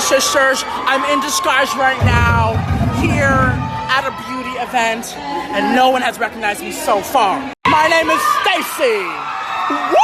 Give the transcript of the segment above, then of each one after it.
sisters. I'm in disguise right now, here at a beauty event, and no one has recognized me so far. My name is Stacy. Woo!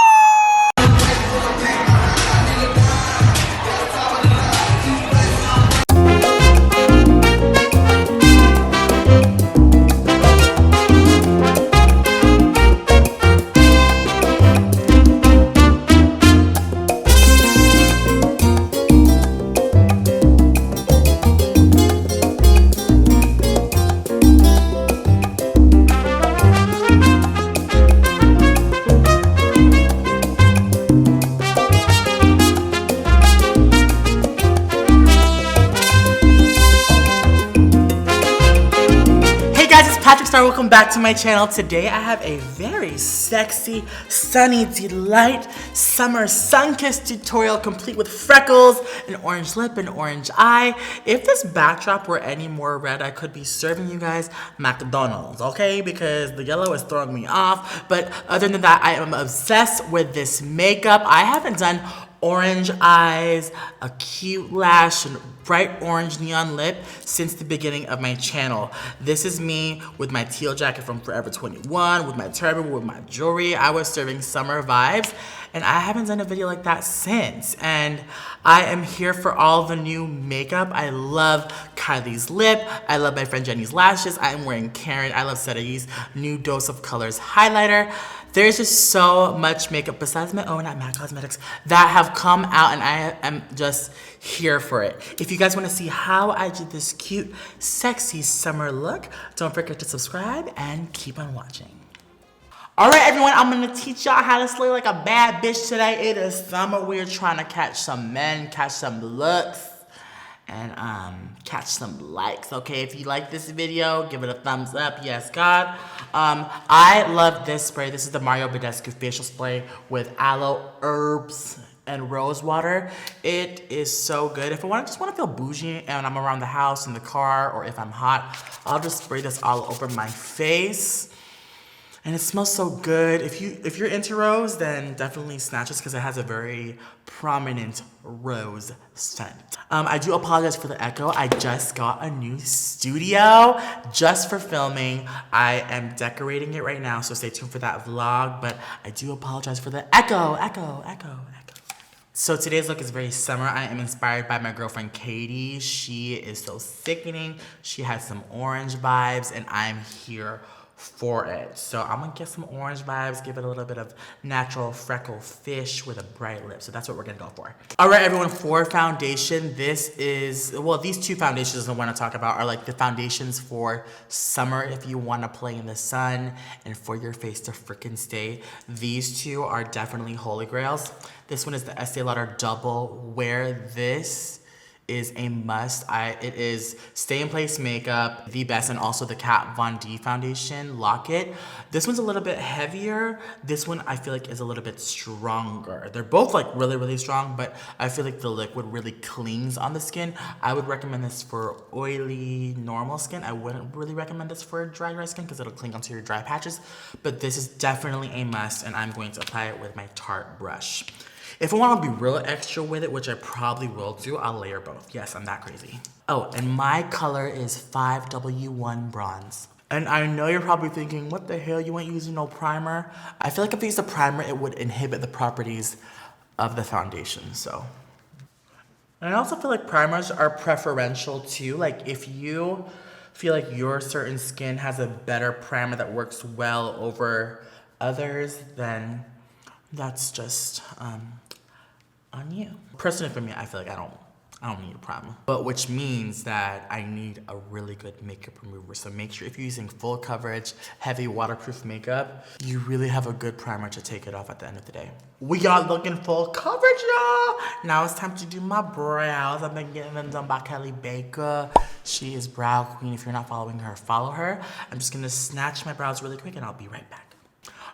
PatrickStarrr, welcome back to my channel. Today I have a very sexy, sunny delight summer sun-kissed tutorial complete with freckles, an orange lip, an orange eye. If this backdrop were any more red, I could be serving you guys McDonald's, okay? Because the yellow is throwing me off. But other than that, I am obsessed with this makeup. I haven't done orange eyes, a cute lash, and bright orange neon lip since the beginning of my channel. This is me with my teal jacket from Forever 21, with my turban, with my jewelry. I was serving summer vibes, and I haven't done a video like that since. And I am here for all the new makeup. I love Kylie's lip. I love my friend Jenny's lashes. I am wearing Karen. I love Seta's new Dose of Colors highlighter. There's just so much makeup besides my own at MAC Cosmetics that have come out, and I am just here for it. If you guys want to see how I did this cute, sexy summer look, don't forget to subscribe and keep on watching. All right, everyone, I'm gonna teach y'all how to slay like a bad bitch today. It is summer. We're trying to catch some men, catch some looks, and catch some likes, okay? If you like this video, give it a thumbs up, yes, God. I love this spray. This is the Mario Badescu facial spray with aloe, herbs, and rose water. It is so good. If I just want to feel bougie and I'm around the house, in the car, or if I'm hot, I'll just spray this all over my face. And it smells so good. If you're into rose, then definitely snatch this because it has a very prominent rose scent. I do apologize for the echo. I just got a new studio just for filming. I am decorating it right now, so stay tuned for that vlog. But I do apologize for the echo. So today's look is very summer. I am inspired by my girlfriend Katie. She is so sickening. She has some orange vibes, and I'm here for it. So I'm gonna get some orange vibes, give it a little bit of natural freckle fish with a bright lip. So that's what we're gonna go for. All right, everyone, for foundation, these two foundations I wanna talk about are like the foundations for summer if you wanna play in the sun and for your face to freaking stay. These two are definitely holy grails. This one is the Estee Lauder Double Wear. This is a must. It is Stay in Place makeup, the best, and also the Kat Von D foundation, Lock It. This one's a little bit heavier. This one I feel like is a little bit stronger. They're both like really, really strong, but I feel like the liquid really clings on the skin. I would recommend this for oily, normal skin. I wouldn't really recommend this for dry skin because it'll cling onto your dry patches, but this is definitely a must, and I'm going to apply it with my Tarte brush. If I want to be real extra with it, which I probably will do, I'll layer both. Yes, I'm that crazy. Oh, and my color is 5W1 Bronze. And I know you're probably thinking, what the hell, you ain't using no primer? I feel like if I use a primer, it would inhibit the properties of the foundation, so. And I also feel like primers are preferential too. Like if you feel like your certain skin has a better primer that works well over others, then that's just on you. Personally, for me, I feel like I don't need a primer, but which means that I need a really good makeup remover. So make sure if you're using full coverage, heavy waterproof makeup, you really have a good primer to take it off at the end of the day. We are looking full coverage, y'all. Now it's time to do my brows. I've been getting them done by Kelly Baker. She is brow queen. If you're not following her, follow her. I'm just gonna snatch my brows really quick and I'll be right back.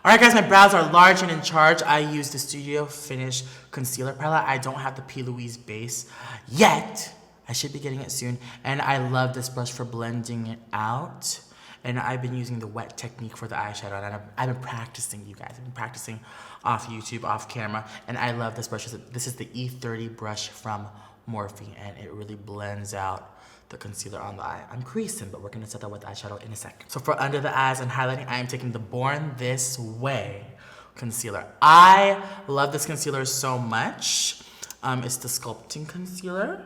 All right, guys, my brows are large and in charge. I use the Studio Finish Concealer Palette. I don't have the P. Louise base yet. I should be getting it soon. And I love this brush for blending it out. And I've been using the wet technique for the eyeshadow. And I've been practicing, you guys. I've been practicing off YouTube, off camera. And I love this brush. This is the E30 brush from Morphe, and it really blends out the concealer on the eye. I'm creasing, but we're gonna set that with eyeshadow in a sec. So for under the eyes and highlighting, I am taking the Born This Way concealer. I love this concealer so much. It's the sculpting concealer.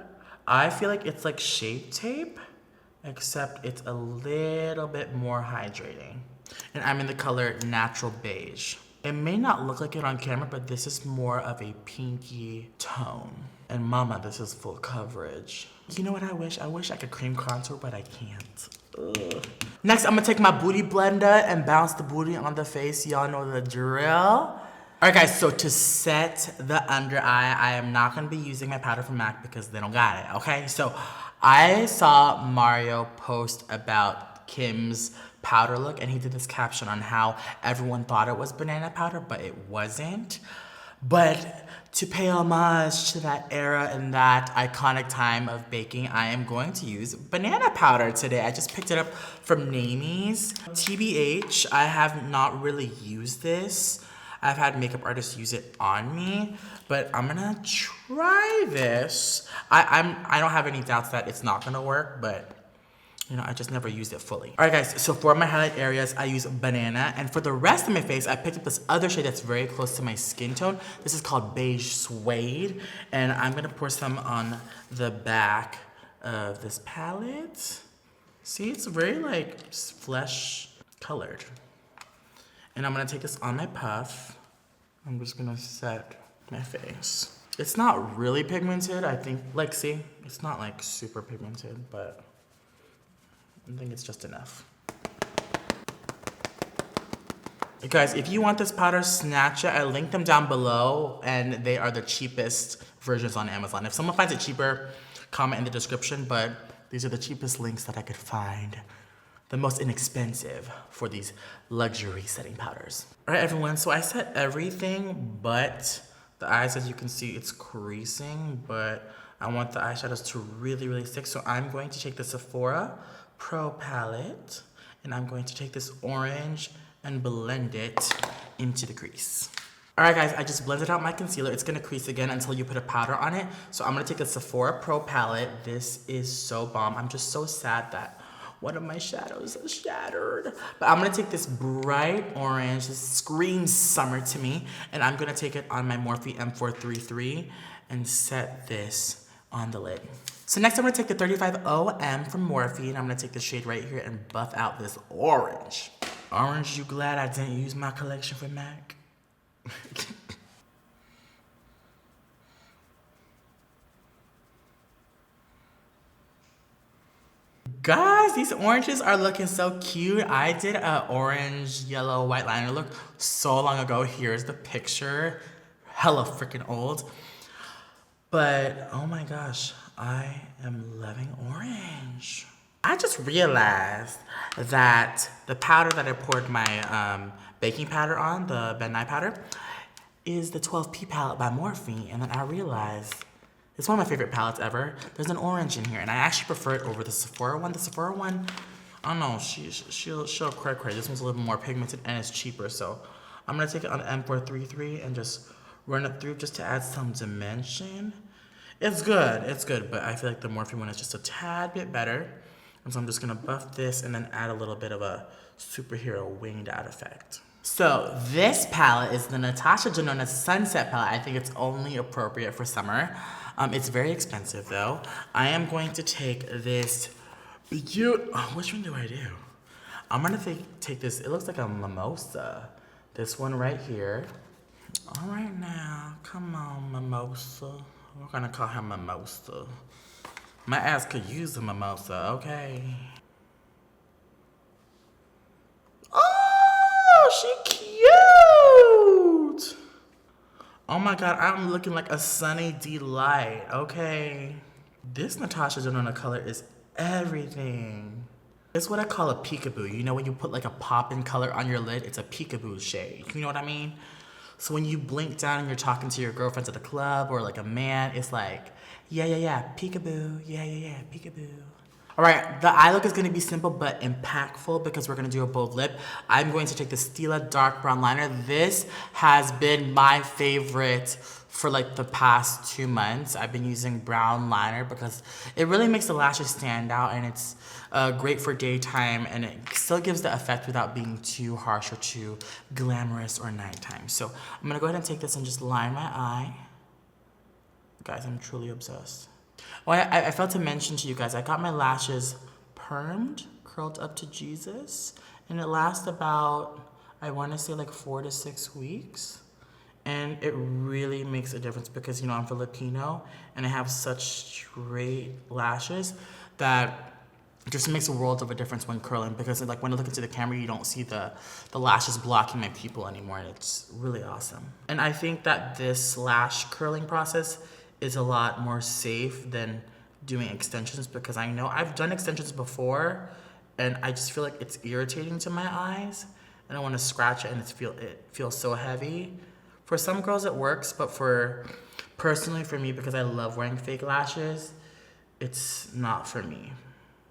I feel like it's like Shape Tape, except it's a little bit more hydrating. And I'm in the color Natural Beige. It may not look like it on camera, but this is more of a pinky tone. And mama, this is full coverage. You know what I wish? I wish I could cream contour, but I can't. Ugh. Next, I'm gonna take my booty blender and bounce the booty on the face. Y'all know the drill. All right, guys, so to set the under eye, I am not gonna be using my powder from MAC because they don't got it, okay? So I saw Mario post about Kim's powder look, and he did this caption on how everyone thought it was banana powder, but it wasn't. But to pay homage to that era and that iconic time of baking, I am going to use banana powder today. I just picked it up from Namie's. TBH, I have not really used this. I've had makeup artists use it on me, but I'm gonna try this. I don't have any doubts that it's not gonna work, but you know, I just never used it fully. All right, guys, so for my highlight areas, I use Banana. And for the rest of my face, I picked up this other shade that's very close to my skin tone. This is called Beige Suede. And I'm gonna pour some on the back of this palette. See, it's very like flesh colored. And I'm gonna take this on my puff. I'm just gonna set my face. It's not really pigmented, I think. Like, see, it's not like super pigmented, but I think it's just enough. Guys, if you want this powder, snatch it. I linked them down below, and they are the cheapest versions on Amazon. If someone finds it cheaper, comment in the description, but these are the cheapest links that I could find. The most inexpensive for these luxury setting powders. All right, everyone, so I set everything but the eyes. As you can see, it's creasing, but I want the eyeshadows to really, really stick. So I'm going to take the Sephora Pro palette, and I'm going to take this orange and blend it into the crease. All right, guys, I just blended out my concealer. It's gonna crease again until you put a powder on it. So I'm gonna take the Sephora Pro palette. This is so bomb. I'm just so sad that one of my shadows is shattered. But I'm gonna take this bright orange, this screams summer to me, and I'm gonna take it on my Morphe M433 and set this on the lid. So next I'm gonna take the 35OM from Morphe, and I'm gonna take the shade right here and buff out this orange. Orange, you glad I didn't use my collection from MAC? Guys, these oranges are looking so cute. I did an orange, yellow, white liner look so long ago. Here's the picture. Hella freaking old. But, oh my gosh, I am loving orange. I just realized that the powder that I poured my baking powder on, the Ben Nye powder, is the 12P palette by Morphe. And then I realized it's one of my favorite palettes ever. There's an orange in here, and I actually prefer it over the Sephora one. The Sephora one, I don't know, she'll cray. This one's a little more pigmented and it's cheaper. So I'm gonna take it on the M433 and just run it through just to add some dimension. It's good, but I feel like the Morphe one is just a tad bit better. And so I'm just gonna buff this and then add a little bit of a superhero winged out effect. So this palette is the Natasha Denona Sunset palette. I think it's only appropriate for summer. It's very expensive though. I am going to take this which one do I do? I'm gonna take this, it looks like a mimosa. This one right here. All right now, come on mimosa. We're gonna call her Mimosa. My ass could use a mimosa, okay? Oh, she cute! Oh my God, I'm looking like a sunny delight, okay? This Natasha Denona color is everything. It's what I call a peekaboo. You know when you put like a pop-in color on your lid, it's a peekaboo shade. You know what I mean? So when you blink down and you're talking to your girlfriends at the club or like a man, it's like, yeah, peekaboo, yeah, peekaboo. All right, the eye look is gonna be simple but impactful because we're gonna do a bold lip. I'm going to take the Stila Dark Brown Liner. This has been my favorite for like the past 2 months. I've been using brown liner because it really makes the lashes stand out, and it's great for daytime, and it still gives the effect without being too harsh or too glamorous or nighttime. So I'm gonna go ahead and take this and just line my eye. Guys, I'm truly obsessed. Well, I failed to mention to you guys, I got my lashes permed, curled up to Jesus, and it lasts about, I want to say like 4 to 6 weeks. And it really makes a difference because, you know, I'm Filipino and I have such straight lashes that it just makes a world of a difference when curling, because like when I look into the camera, you don't see the lashes blocking my pupil anymore, and it's really awesome. And I think that this lash curling process is a lot more safe than doing extensions, because I know I've done extensions before and I just feel like it's irritating to my eyes and I want to scratch it and it feels so heavy. For some girls it works, but personally for me, because I love wearing fake lashes, it's not for me.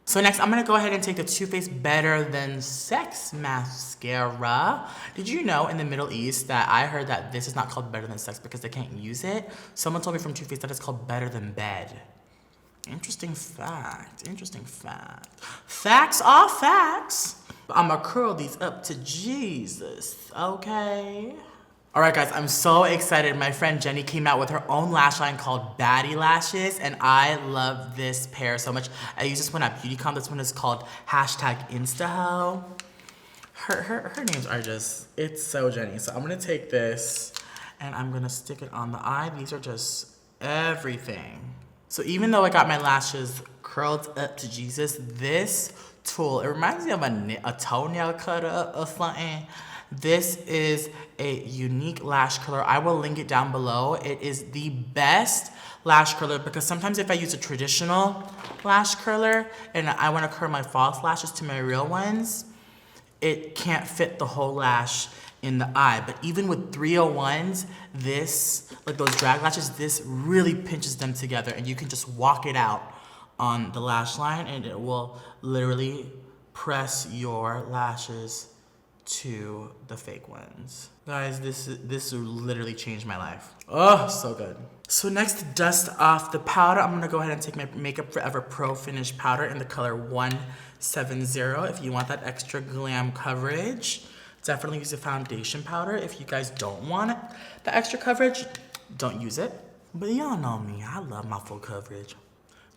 So next, I'm gonna go ahead and take the Too Faced Better Than Sex Mascara. Did you know in the Middle East that I heard that this is not called Better Than Sex because they can't use it? Someone told me from Too Faced that it's called Better Than Bed. Interesting fact, interesting fact. Facts are facts. I'm gonna curl these up to Jesus, okay? All right, guys, I'm so excited. My friend Jenny came out with her own lash line called Baddie Lashes, and I love this pair so much. I use this one at BeautyCon. This one is called #InstaHo. Her names are just, it's so Jenny. So I'm gonna take this and I'm gonna stick it on the eye. These are just everything. So even though I got my lashes curled up to Jesus, this tool, it reminds me of a toenail cutter or something. This is a unique lash curler. I will link it down below. It is the best lash curler because sometimes if I use a traditional lash curler and I want to curl my false lashes to my real ones, it can't fit the whole lash in the eye. But even with 301s, this, like those drag lashes, this really pinches them together and you can just walk it out on the lash line and it will literally press your lashes to the fake ones. Guys, this literally changed my life. Oh, so good. So next, to dust off the powder, I'm gonna go ahead and take my Makeup Forever Pro Finish powder in the color 170. If you want that extra glam coverage, definitely use a foundation powder. If you guys don't want the extra coverage, don't use it. But y'all know me, I love my full coverage.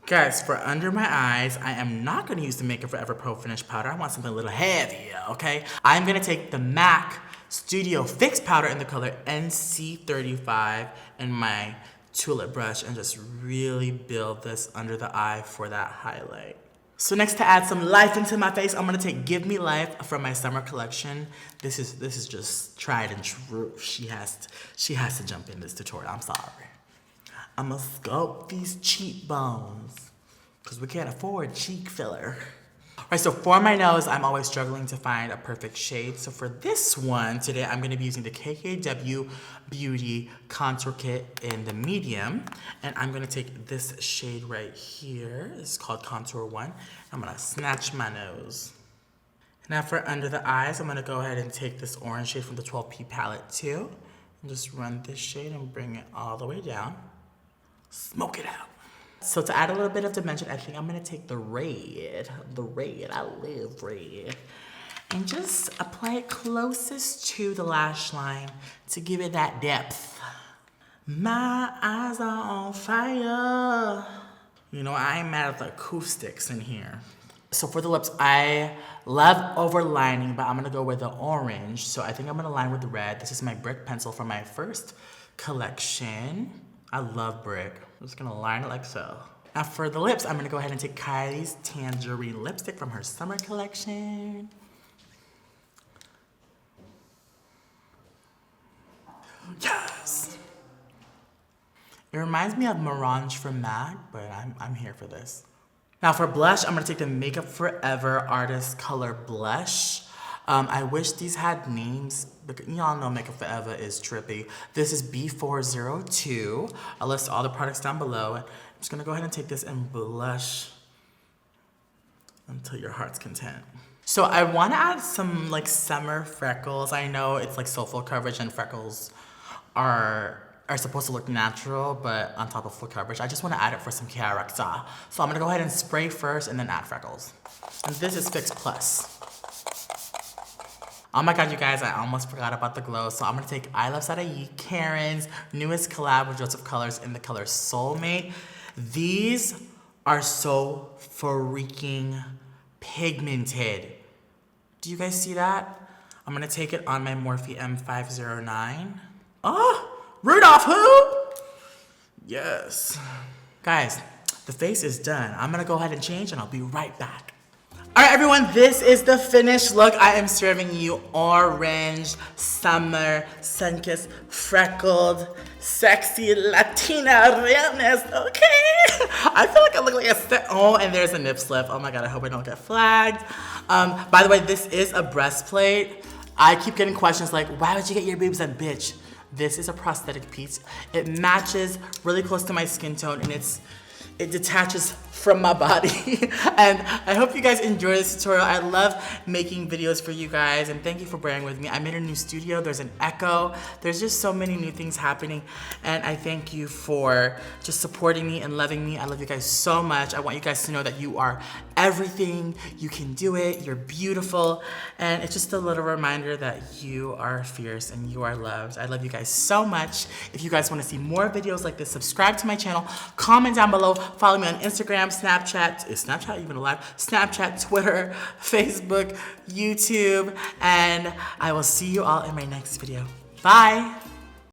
Guys, for under my eyes, I am not going to use the Makeup Forever Pro Finish powder. I want something a little heavier, okay? I'm going to take the MAC Studio Fix powder in the color NC35 and my tulip brush and just really build this under the eye for that highlight. So next, to add some life into my face, I'm going to take Give Me Life from my summer collection. This is just tried and true. She has to jump in this tutorial. I'm sorry. I'm gonna sculpt these cheekbones because we can't afford cheek filler. All right, so for my nose, I'm always struggling to find a perfect shade. So for this one, today I'm gonna be using the KKW Beauty Contour Kit in the medium. And I'm gonna take this shade right here. It's called Contour 1. I'm gonna snatch my nose. Now for under the eyes, I'm gonna go ahead and take this orange shade from the 12P palette too. And just run this shade and bring it all the way down. Smoke it out. So to add a little bit of dimension, I think I'm gonna take the red, I love red, and just apply it closest to the lash line to give it that depth. My eyes are on fire. You know, I ain't mad at the acoustics in here. So for the lips, I love overlining, but I'm gonna go with the orange. So I think I'm gonna line with the red. This is my brick pencil from my first collection. I love brick. I'm just gonna line it like so. Now for the lips, I'm gonna go ahead and take Kylie's Tangerine lipstick from her summer collection. Yes! It reminds me of Merange from MAC, but I'm here for this. Now for blush, I'm gonna take the Makeup Forever Artist Color Blush. I wish these had names, because y'all know Makeup Forever is trippy. This is B402. I'll list all the products down below. I'm just gonna go ahead and take this and blush until your heart's content. So I want to add some like summer freckles. I know it's like so full coverage and freckles are supposed to look natural, but on top of full coverage, I just want to add it for some character. So I'm gonna go ahead and spray first and then add freckles. And this is Fix Plus. Oh my god, you guys, I almost forgot about the glow. So I'm gonna take I Love Sadae Karen's newest collab with Joseph Colors in the color Soulmate. These are so freaking pigmented. Do you guys see that? I'm gonna take it on my Morphe M509. Oh, Rudolph who? Yes. Guys, the face is done. I'm gonna go ahead and change and I'll be right back. All right, everyone, this is the finished look. I am serving you orange, summer, sun-kissed, freckled, sexy Latina realness, okay? I feel like I look like a oh, and there's a nip slip. Oh my God, I hope I don't get flagged. By the way, this is a breastplate. I keep getting questions like, why would you get your boobs done, bitch? This is a prosthetic piece. It matches really close to my skin tone and it detaches from my body. And I hope you guys enjoy this tutorial. I love making videos for you guys and thank you for bearing with me. I made a new studio, there's an echo. There's just so many new things happening and I thank you for just supporting me and loving me. I love you guys so much. I want you guys to know that you are everything. You can do it, you're beautiful. And it's just a little reminder that you are fierce and you are loved. I love you guys so much. If you guys wanna see more videos like this, subscribe to my channel, comment down below, follow me on Instagram, Snapchat, is Snapchat even alive? Snapchat, Twitter, Facebook, YouTube, and I will see you all in my next video. Bye.